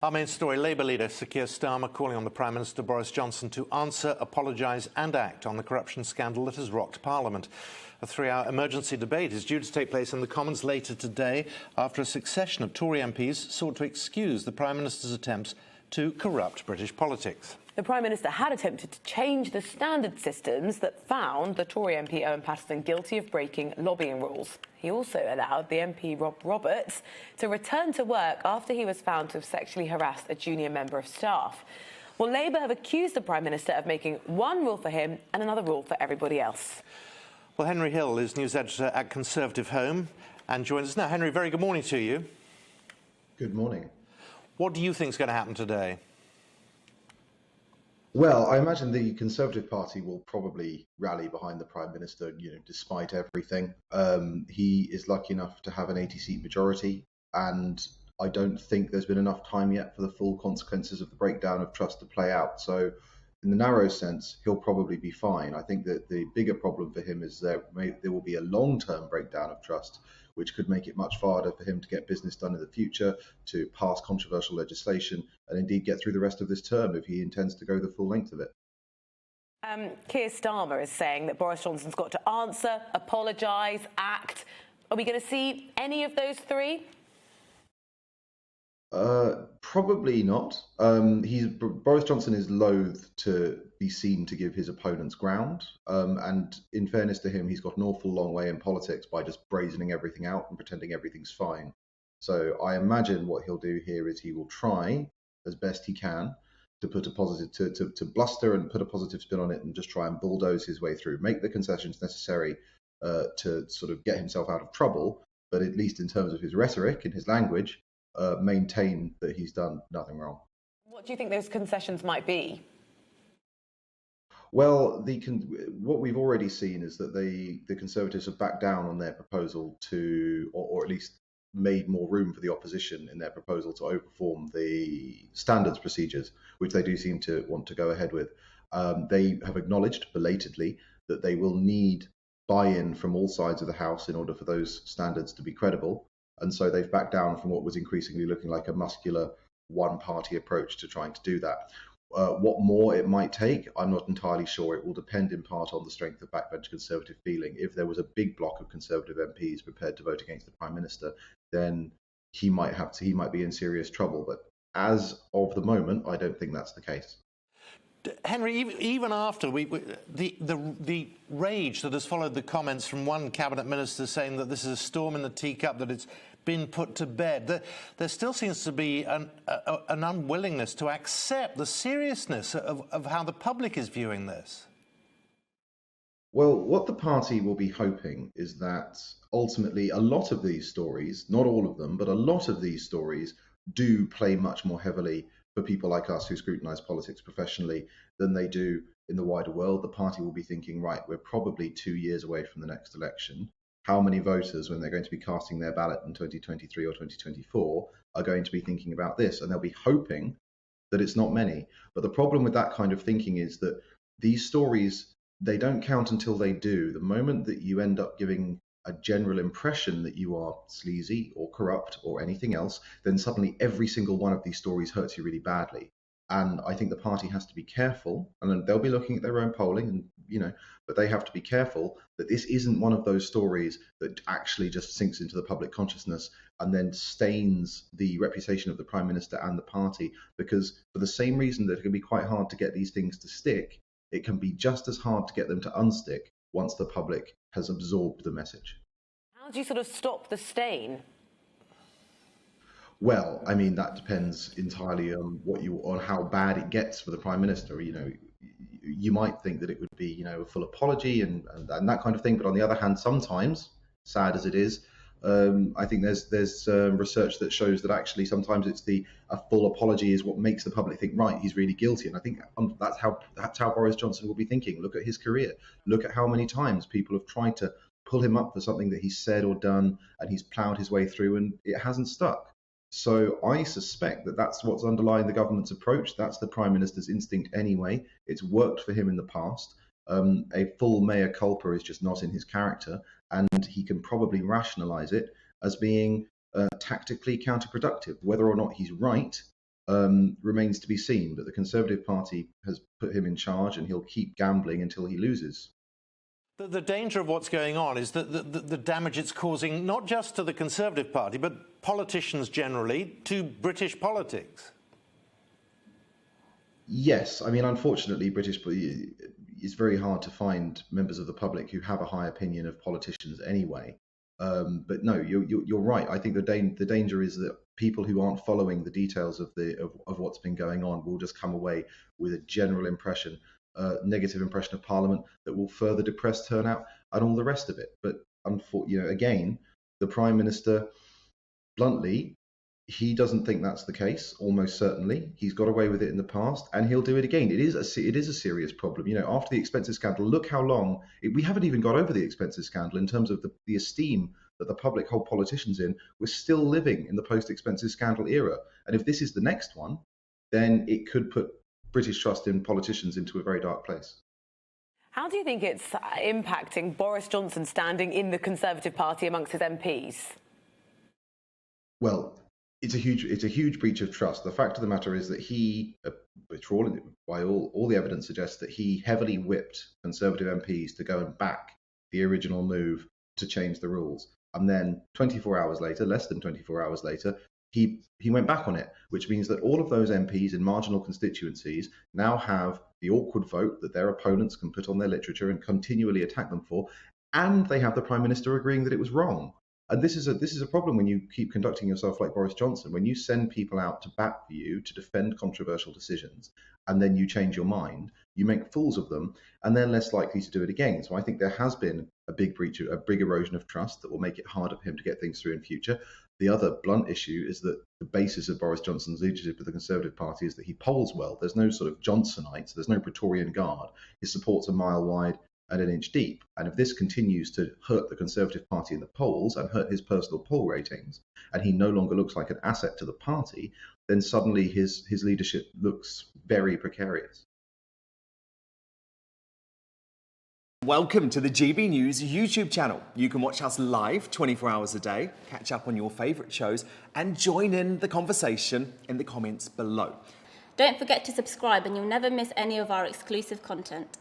Our main story, Labour leader Sir Keir Starmer calling on the Prime Minister Boris Johnson to answer, apologise and act on the corruption scandal that has rocked Parliament. A 3-hour emergency debate is due to take place in the Commons later today after a succession of Tory MPs sought to excuse the Prime Minister's attempts to corrupt British politics. The Prime Minister had attempted to change the standard systems that found the Tory MP Owen Paterson guilty of breaking lobbying rules. He also allowed the MP Rob Roberts to return to work after he was found to have sexually harassed a junior member of staff. Well, Labour have accused the Prime Minister of making one rule for him and another rule for everybody else. Well, Henry Hill is news editor at ConservativeHome and joins us now. Henry, very good morning to you. Good morning. What do you think is going to happen today? Well, I imagine the Conservative Party will probably rally behind the Prime Minister, despite everything. He is lucky enough to have an 80-seat majority, and I don't think there's been enough time yet for the full consequences of the breakdown of trust to play out. So, in the narrow sense, he'll probably be fine. I think that the bigger problem for him is that there will be a long-term breakdown of trust, which could make it much harder for him to get business done in the future, to pass controversial legislation, and indeed get through the rest of this term if he intends to go the full length of it. Keir Starmer is saying that Boris Johnson's got to answer, apologise, act. Are we going to see any of those three? Probably not. Boris Johnson is loath to be seen to give his opponents ground. And in fairness to him, he's got an awful long way in politics by just brazening everything out and pretending everything's fine. So I imagine what he'll do here is he will try as best he can to put a positive, to bluster and put a positive spin on it and just try and bulldoze his way through, make the concessions necessary to sort of get himself out of trouble. But at least in terms of his rhetoric and his language, maintain that he's done nothing wrong. What do you think those concessions might be? Well, what we've already seen is that the Conservatives have backed down on their proposal to, or at least made more room for the opposition in their proposal to overperform the standards procedures, which they do seem to want to go ahead with. They have acknowledged belatedly that they will need buy-in from all sides of the House in order for those standards to be credible. And so they've backed down from what was increasingly looking like a muscular one-party approach to trying to do that. What more it might take, I'm not entirely sure. It will depend in part on the strength of backbench Conservative feeling. If there was a big block of Conservative MPs prepared to vote against the Prime Minister, then he might be in serious trouble. But as of the moment, I don't think that's the case. Henry, even after the rage that has followed the comments from one cabinet minister saying that this is a storm in the teacup, that it's been put to bed, there still seems to be an unwillingness to accept the seriousness of how the public is viewing this. Well, what the party will be hoping is that ultimately a lot of these stories, not all of them, but a lot of these stories do play much more heavily for people like us who scrutinise politics professionally than they do in the wider world. The party will be thinking, right, we're probably 2 years away from the next election. How many voters, when they're going to be casting their ballot in 2023 or 2024, are going to be thinking about this? And they'll be hoping that it's not many. But the problem with that kind of thinking is that these stories, they don't count until they do. The moment that you end up giving a general impression that you are sleazy or corrupt or anything else, then suddenly every single one of these stories hurts you really badly. And I think the party has to be careful, and they'll be looking at their own polling, and but they have to be careful that this isn't one of those stories that actually just sinks into the public consciousness and then stains the reputation of the Prime Minister and the party. Because for the same reason that it can be quite hard to get these things to stick, it can be just as hard to get them to unstick once the public has absorbed the message. How do you sort of stop the stain? Well, I mean, that depends entirely on how bad it gets for the Prime Minister. You might think that it would be, a full apology and that kind of thing. But on the other hand, sometimes, sad as it is, I think there's research that shows that actually sometimes a full apology is what makes the public think, right, he's really guilty. And I think that's how Boris Johnson will be thinking. Look at his career. Look at how many times people have tried to pull him up for something that he's said or done, and he's ploughed his way through, and it hasn't stuck. So I suspect that that's what's underlying the government's approach. That's the Prime Minister's instinct anyway. It's worked for him in the past. A full mea culpa is just not in his character, and he can probably rationalise it as being tactically counterproductive. Whether or not he's right remains to be seen. But the Conservative Party has put him in charge, and he'll keep gambling until he loses. The danger of what's going on is that the damage it's causing not just to the Conservative Party, but politicians generally, to British politics. Yes, I mean, unfortunately, it's very hard to find members of the public who have a high opinion of politicians anyway. But no, you're right. I think the danger is that people who aren't following the details of what's been going on will just come away with a general impression, negative impression of Parliament that will further depress turnout and all the rest of it. But again, the Prime Minister, bluntly, he doesn't think that's the case. Almost certainly, he's got away with it in the past, and he'll do it again. It is a serious problem. After the expenses scandal, look how long we haven't even got over the expenses scandal in terms of the esteem that the public hold politicians in. We're still living in the post-expenses scandal era, and if this is the next one, then it could put British trust in politicians into a very dark place. How do you think it's impacting Boris Johnson standing in the Conservative Party amongst his MPs? Well, it's a huge breach of trust. The fact of the matter is that he, by all the evidence suggests that he heavily whipped Conservative MPs to go and back the original move to change the rules. And then 24 hours later, less than 24 hours later, he went back on it, which means that all of those MPs in marginal constituencies now have the awkward vote that their opponents can put on their literature and continually attack them for, and they have the Prime Minister agreeing that it was wrong. And this is a problem when you keep conducting yourself like Boris Johnson. When you send people out to bat for you, to defend controversial decisions, and then you change your mind, you make fools of them, and they're less likely to do it again. So I think there has been a big erosion of trust that will make it harder for him to get things through in future. The other blunt issue is that the basis of Boris Johnson's leadership of the Conservative Party is that he polls well. There's no sort of Johnsonites, there's no Praetorian Guard. His support's a mile wide and an inch deep. And if this continues to hurt the Conservative Party in the polls and hurt his personal poll ratings, and he no longer looks like an asset to the party, then suddenly his leadership looks very precarious. Welcome to the GB News YouTube channel. You can watch us live 24 hours a day, catch up on your favourite shows, and join in the conversation in the comments below. Don't forget to subscribe and you'll never miss any of our exclusive content.